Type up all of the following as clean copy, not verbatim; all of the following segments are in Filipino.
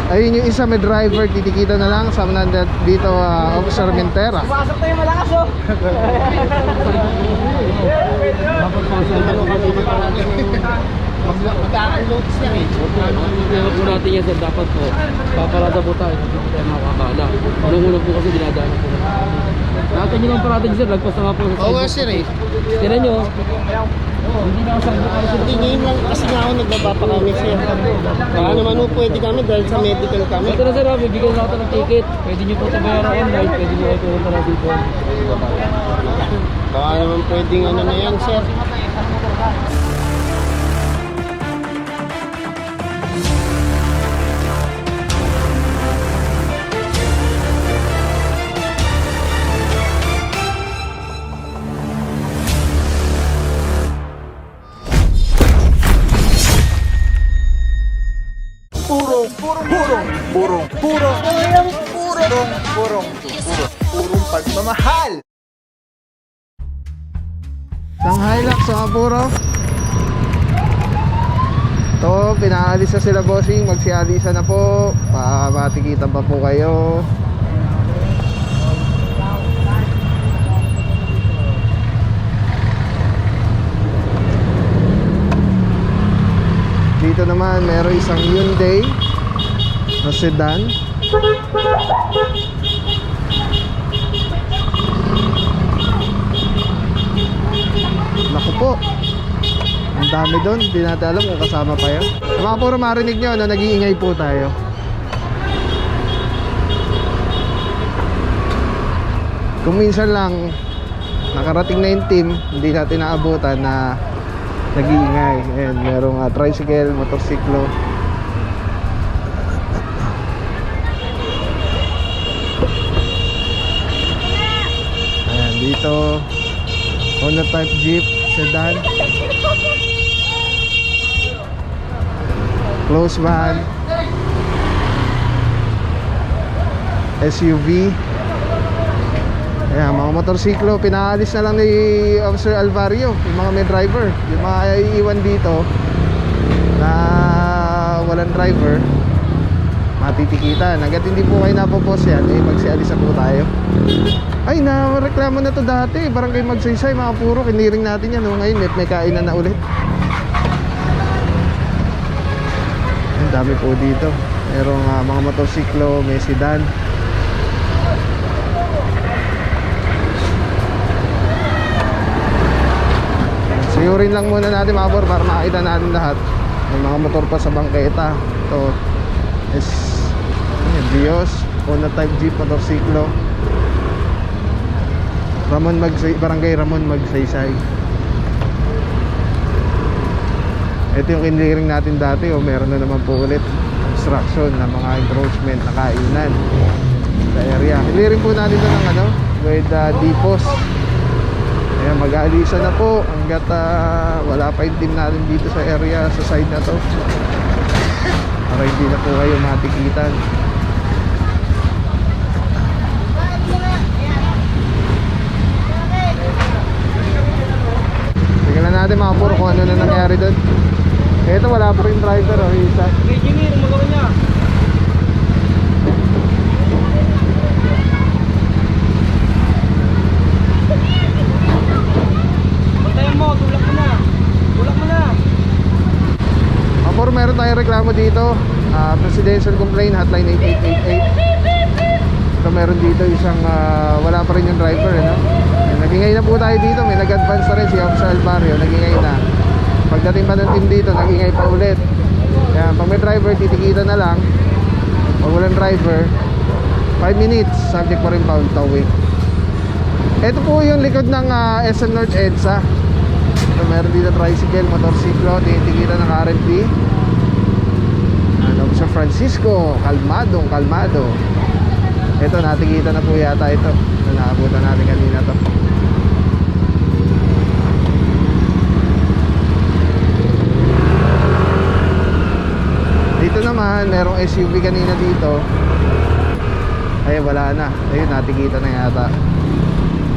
Ayun yung isa, may driver, titikita na lang. Sama na dito, Officer Mentera. Pumasok tayo malakas oh. Magkaka-loads niya eh. Kaya po natin yan sir, dapat po paparada po tayo, hindi po tayo makakala. Unang-unang po kasi dinadaan po. Natin yun ang parada sir, lagpas na nga po sa Oo nga sir eh. Tira nyo, hindi na masabi para sir. Hindi ngayon lang kasi nga ako nagbaba pa kami sir. Baka naman po pwede kami dahil sa medical kami. Ito na sir, bibigyan natin ng ticket. Pwede nyo po ito bayaran online, pwede nyo kayo pumunta na dito. Baka naman pwedeng ano na yan sir. Purong pagmamahal. Isang Hilux, mga puro. Ito, pinaalis na sila bossing. Magsialisa na po. Matikitan pa po kayo. Dito naman meron isang Hyundai na sedan. Naku po, ang dami doon. Hindi natin alam kung kasama pa yun. Mga puro marinig nyo na nag-iingay po tayo. Kung minsan lang nakarating na yung team, hindi natin naabutan na nag-iingay. Ayan, merong tricycle, motorsiklo. Ayan, dito Honda type Jeep sedan, close van, SUV. Ayan, mga motorsiklo, pinaalis na lang ni Officer Alvario, yung mga may driver. Yung mga iiwan dito na walang driver, matitikitan. Hanggat hindi po kayo napopos yan, magsialis na po tayo. Ay, nareklamo na to dati. Barangay Magsaysay, mga puro. Kiniring natin yan. Ngayon, may kainan na ulit. Ang dami po dito. Merong mga motorsiklo, may sedan. Siyurin lang muna natin, mga puro, para makita natin lahat. May mga motor pa sa bangketa. Ito is Vios, Honda type Jeep motorsiklo. Barangay Ramon Magsaysay. Ito yung kiniring natin dati. Meron na naman po ulit construction ng mga encroachment na kainan sa area. Kiniring po natin ito ng with depots. Ayan, mag-aalisa na po hanggat wala pa yung team natin dito sa area, sa side na to, para hindi na po kayo matikitan. Tingnan natin, mga puro, kung ano na nangyari doon. Ito, wala pa rin driver, isa. Engineer, magawa niya. Bantayan mo, tulak mo na. Tulak mo na. Mga puro, meron tayong reklamo dito. Presidential complaint hotline 8888. So meron dito isang wala pa rin yung driver, nagingay na po tayo dito. May nag-advance na rin si Officer Alvario, nagingay na. Pagdating pa ng team dito, nagingay pa ulit. Yan, pag may driver, titikita na lang. Pag walang driver, 5 minutes, subject pa rin pound towing. Ito po yung likod ng SM North EDSA. So meron dito tricycle, motorsiklo, titikita ng RMP. Sa Francisco, kalmado. Ito, natikita na po yata ito. Naabutan natin kanina to. Dito naman, merong SUV kanina dito. Ay, wala na. Ayun, natikita na yata.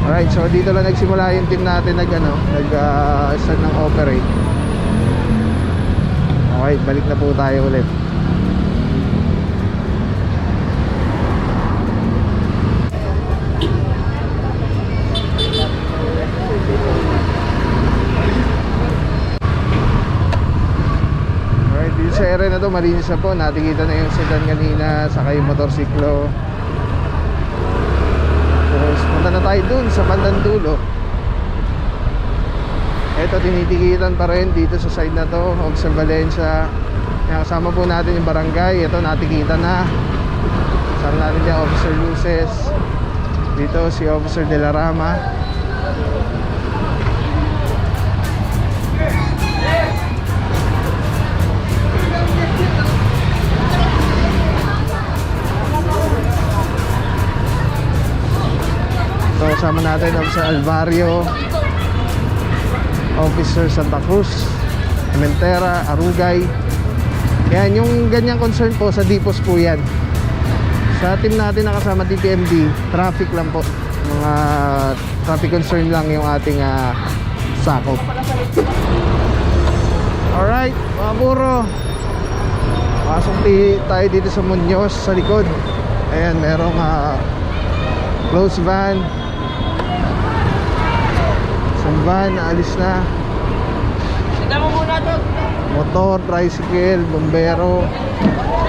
Alright, so dito lang nagsimula yung team natin nag-start ng operate. Okay, balik na po tayo ulit. dito, malinis na po. Nakikita na yung sedan kanina, saka yung motorsiklo. Tapos punta na tayo dun sa bandang dulo. Ito, tinitikitan pa rin dito sa side na to of San Valencia. Yan, kasama po natin yung barangay. Ito, natikitan na. Kasama natin yung Officer Luces. Dito si Officer De La Rama. So, kasama natin Officer Alvario, Officer Santa Cruz, Mentera, Arugay. Yan, yung ganyang concern po sa depots po yan. Sa team natin na kasama TPMD, traffic lang po. Mga traffic concern lang yung ating sakop. Alright, mga buro. Pasok tayo dito sa Muñoz sa likod. Ayan, merong closed van. Isang van, naalis na. Tignan mo muna to. Motor, tricycle, bombero,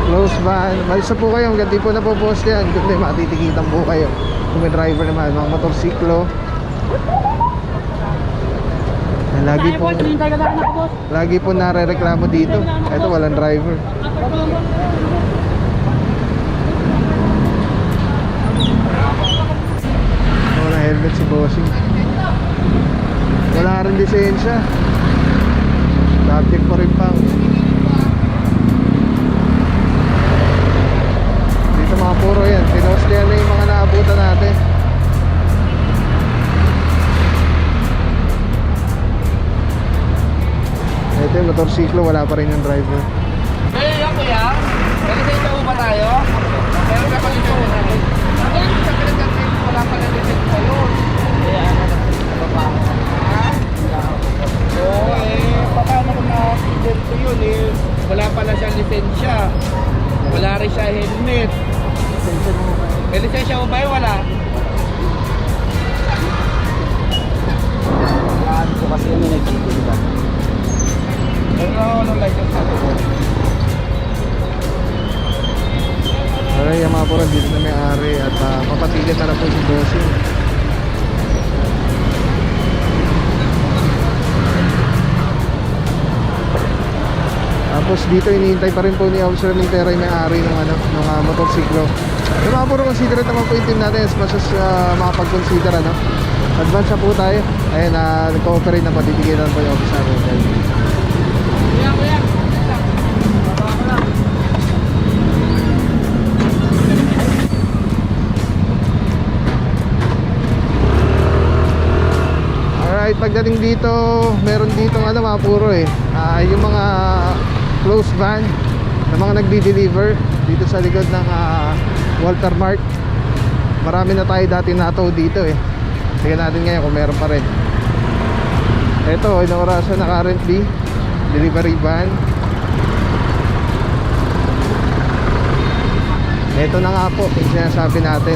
closed van. Malis na po kayo, hanggang di po na po post yan. Kundi matitikitan po kayo. Kung may driver naman, mga motorsiklo. Lagi po nare-reklamo dito. Ito, walang driver. Walang helmet si bossing. Wala rin lisensya. Subject pa rin pang. Dito mga puro yan. Pinoslihan na yung mga naabutan natin. Ito yung motorsiklo, wala pa rin yung driver. Kaya yan kuya, nag-isenta mo ba tayo? Meron ka pang ito. Wala pa lang lisensya sa'yo. Kaya ano ba? Ha? Oo paano kung na-accident ko yun wala pala siyang lisensya. Wala rin siya helmet. May lisensya mo ba yun? Wala. Ano ko kasi yung nag-ibig diba? Pero walang license natin. Alright, yung mga puro dito na may-ari at papatigan na lang po si bossing. Tapos dito iniintay pa rin po ni Officer Mentera yung may-ari ng motorsiklo. Yung mga puro considerate naman po yung team natin as much as makapag-consider advance na po tayo. Ayun, nag-cooperate na patitigilan po yung Officer Mentera. Alright, pagdating dito, meron dito mga puro yung mga closed van na mga nagdi-deliver dito sa likod ng Walter Mart. Marami na tayo dati nataw dito tingnan natin ngayon kung meron pa rin. Ito, inaurasan na currently delivery van. Ito na nga po yung sinasabi natin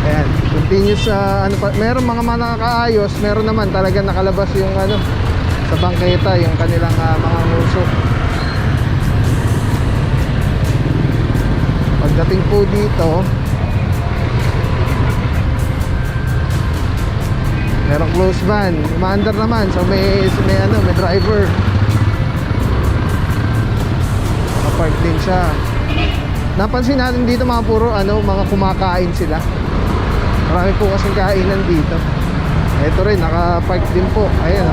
ayan, continuous meron mga nakakaayos, meron naman talaga nakalabas yung sa bangketa yung kanilang mga nguso. Pagdating po dito, merong closed van, umaandar naman, so may driver. Nakapark din siya. Napansin natin dito mga puro mga kumakain sila. Marami po kasing kainan dito. Ito rin, naka-park din po. Ayan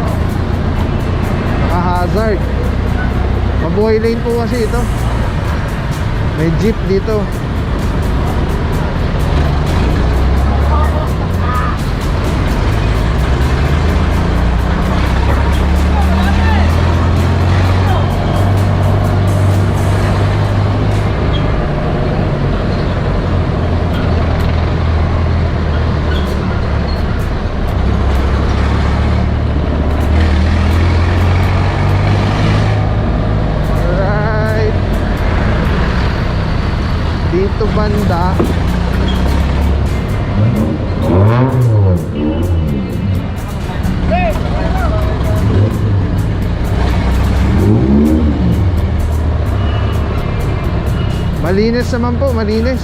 naka-hazard. Mabuhay lane po kasi ito. May jeep dito. Dito banda Malinis naman po, malinis.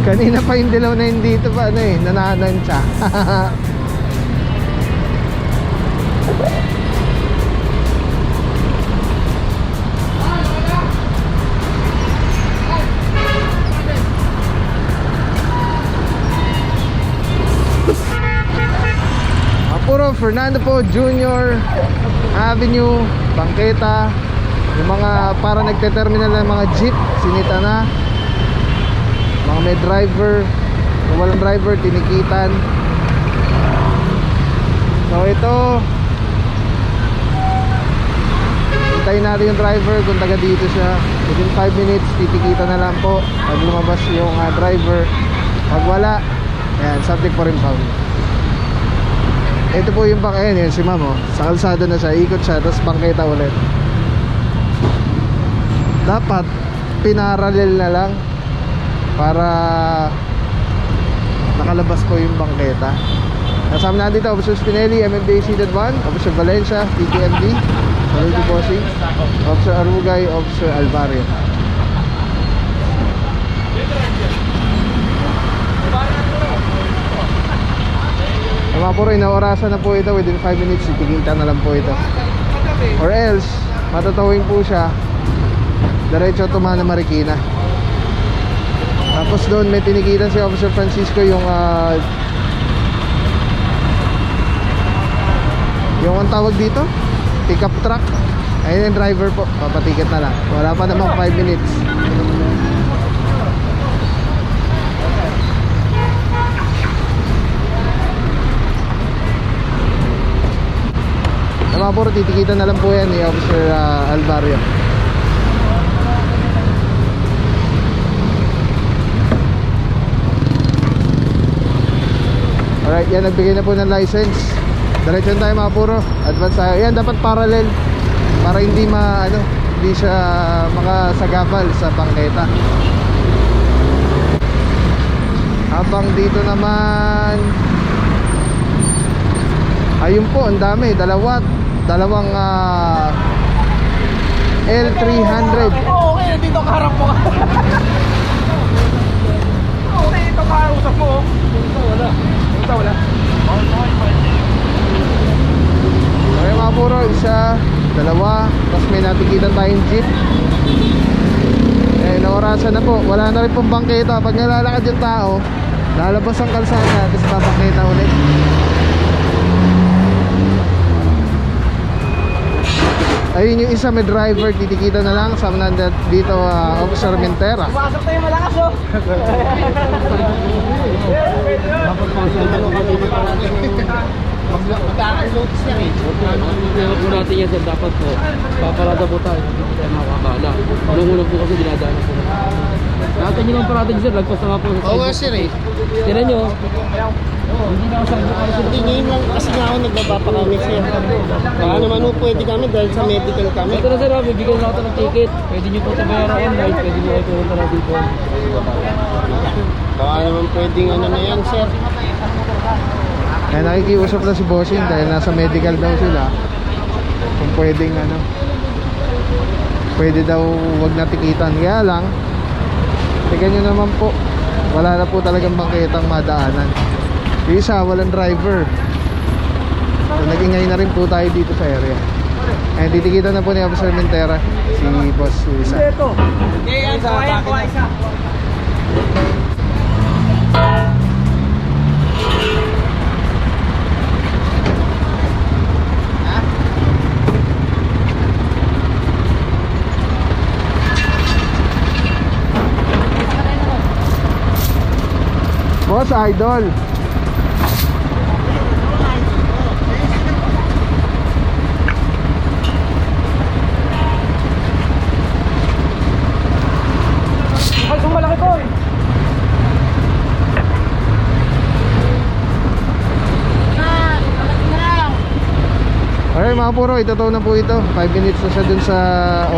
Kanina pa yung dilaw na yun dito pa, ano eh, nananansya. Puro Fernando Po Jr. Avenue, Bangketa. Yung mga para nagte-terminal ng mga jeep, sinita na. Mga may driver, kung walang driver, tinikitan. So ito, hintayin natin yung driver kung taga dito siya. Within 5 minutes, titikitan na lang po pag lumabas yung driver. Pag wala, ayan, subject for impound. Ito po yung ayan yun, si ma'am oh. Sa kalsada na siya, ikot siya, tapos bangketa ulit. Dapat pinaralel na lang para nakalabas po yung bangketa. Kasama natin dito, Officer Spinelli, MMDA Seated 1, Officer Valencia, TTMD, Saludo Bossing, Officer Arugay, Officer Alvario. Mga puro, inaorasan na po ito. Within 5 minutes, itiginta na lang po ito. Or else, matatawing po siya diretso Tumana Marikina. Tapos doon may tinikitan si Officer Francisco yung ang tawag dito, pickup truck. Ayun yung driver po, papatiket na lang. Wala pa namang 5 minutes. Mga puro, titikitan na lang po yan ni Officer Alvario. Alright, yan, nagbigay na po ng license. Diretso tayo mga puro, advance tayo. Yan, dapat parallel para hindi hindi siya makasagabal sa bangketa. Habang dito naman, ayun po, ang dami, dalawang L300. Okay, dito kaharap mo. Okay, dito kaharap mo. Wala. Okay mga puro, isa, dalawa, tapos may natikitan tayong jeep. Naorasan na po, wala na rin pong bangketa. Pag nalalakad yung tao, lalabas ang kalsada, tapos babangketa ulit. Ayun yung isa, may driver, titikita na lang. Sama na dito Officer Mentera. Pasok tayo malakas oh. Magkaka-loads niya eh. Kaya po natin yan sir, dapat po paparada po tayo, hindi po tayo makakala. Unang-unang po kasi dinadaanan po. Natin yun ang parada dyan sir, lagpas na nga po sa Oo nga sir eh. Tira nyo, hindi na ako sabi ko sir. Hindi ngayon lang kasi nga ako nagbaba pa kami sir. Baka naman po pwede kami dahil sa medical kami. Ito na sir, bibigyan na ako ng ticket. Pwede nyo po tabayaran online, pwede nyo kayo pumunta na dito. Baka naman pwedeng na yan sir. Kaya nakikiusap na si Bossing dahil nasa medical daw sila. Kung pwedeng pwede daw wag natikitan. Kaya lang, tingnan nyo naman po, wala na po talagang bangketang madaanan. Yung isa, walang driver. So nag-ingay na rin po tayo dito sa area. And titikitan na po ni Officer Mentera si Boss Isa. Ito. Isa. Boss Idol. Ay, sumalaki ko eh. Alright mga puro, itotow na po ito. 5 minutes na siya dun sa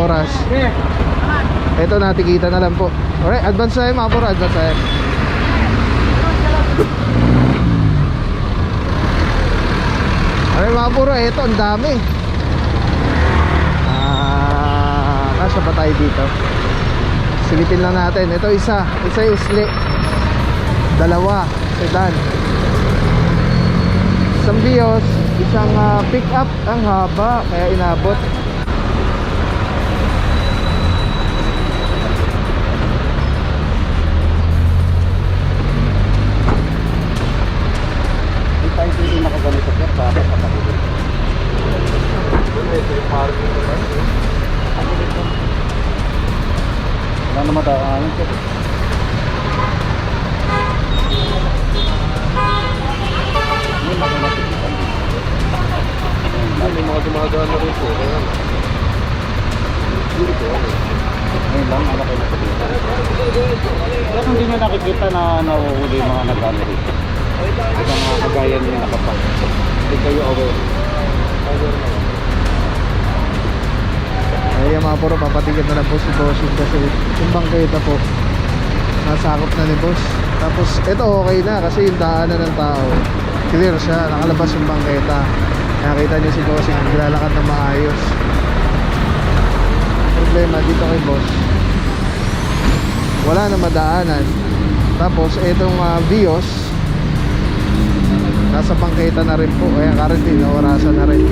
oras. Ito, natikita na lang po. Alright, advance tayo mga puro, advance tayo. Aray mga puro, eto ang dami. Nasa ba tayo dito? Silipin lang natin. Ito isa usli. Dalawa, sedan. Isang Vios, isang pick up. Ang haba, kaya inabot. Hindi tayo pwede nakaganito sir para sa kapatid. Wala na mataanin sir. May mga dumadaan na rin po. Ngayon lang, anak ko na sa dito. Pero hindi nyo nakikita na nahuhuli yung mga nag-ano dito. Ito mga kagaya nyo nakapag. Hindi kayo aware. Ay mga puro, papatigil na lang po si Bossing kasi yung bangketa po nasakop na ni Boss. Tapos ito okay na kasi yung daanan ng tao clear siya, nakalabas yung bangketa. Nakita niyo si Bossing naglalakad na maayos. Problema dito kay Boss, wala na madaanan. Tapos itong Vios nasa bangketa na rin po, kaya currently naorasan na rin.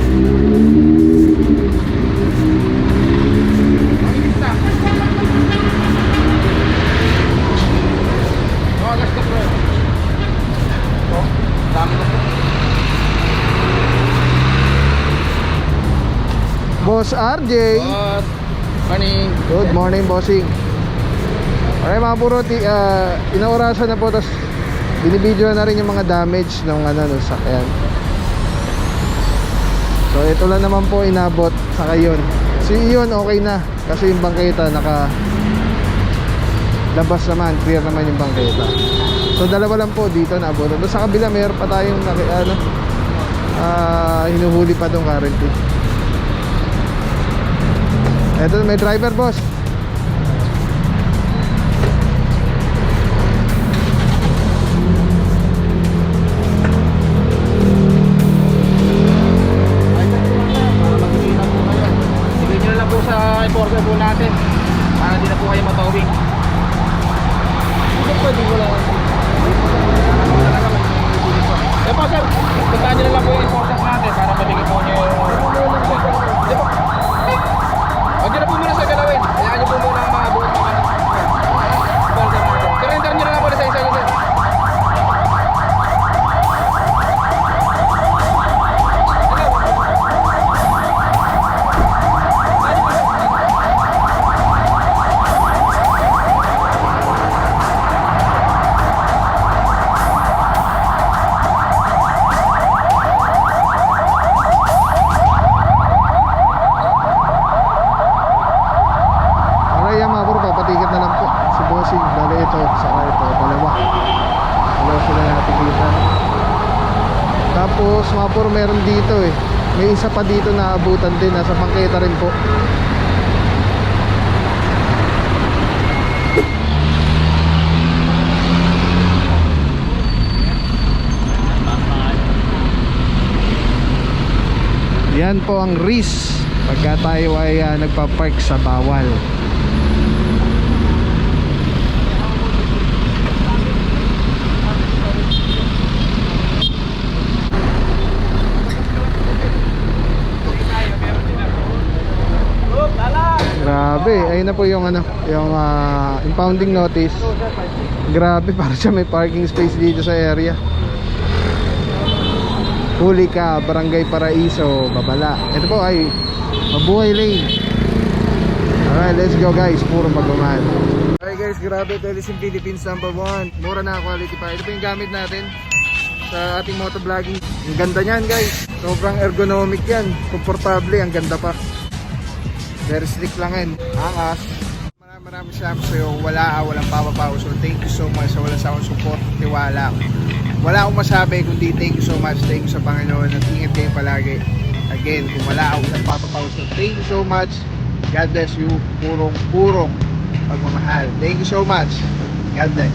Boss RJ. Boss, morning. Good morning, bossing. Okay mga puro, inaorasan na po, tapos binibideo na rin yung mga damage ng ng sakyan. So ito lang naman po inabot sa yun. Si yun okay na kasi yung bangketa naka labas naman, clear naman yung bangketa. So dalawa lang po dito naabot. Doon sa kabila mayroon pa tayong hinuhuli pa doon currently. Eto, may driver, boss. Sige nyo na lang po sa enforcer po natin para di na po kayo matawing. Hindi pwede mo lang. Eh po sir, puntaan nyo na lang po yung enforcer natin para mabigay po nyo yung... Di po. Huwag nyo na po muna sa galawin. Hayaan nyo po muna ang mga buhat ng enforcer natin. Surrender nyo na lang po na sa isa nyo sir. Papatikit na lang po si Bossing. Dali ito, saka ito, dalawa sila natin kita. Tapos mga puro meron dito may isa pa dito na abutan din, nasa bangketa rin po. Yan po ang risk pagka tayo ay nagpa-park sa bawal. Grabe, ayun na po yung impounding notice. Grabe, para siya may parking space dito sa area. Huli ka, Barangay Paraiso, Babala. Ito po ay Mabuhay Lane. Alright, let's go guys, puro magmamahal. Alright guys, grabe, Telesim Philippines #1. Mura na quality pa. Ito po yung gamit natin sa ating motovlogging. Ang ganda niyan guys, sobrang ergonomic yan. Komportable, ang ganda pa. Very slick lang yan. Angas. Maraming salamat sa'yo. Walang papapaw. So thank you so much sa walang sawang support, tiwala. Wala akong masabi kundi thank you so much. Thank you sa Panginoon at ingat kayo palagi. Again, kung wala akong papapaw. So thank you so much. God bless you. Purong pagmamahal. Thank you so much. God bless.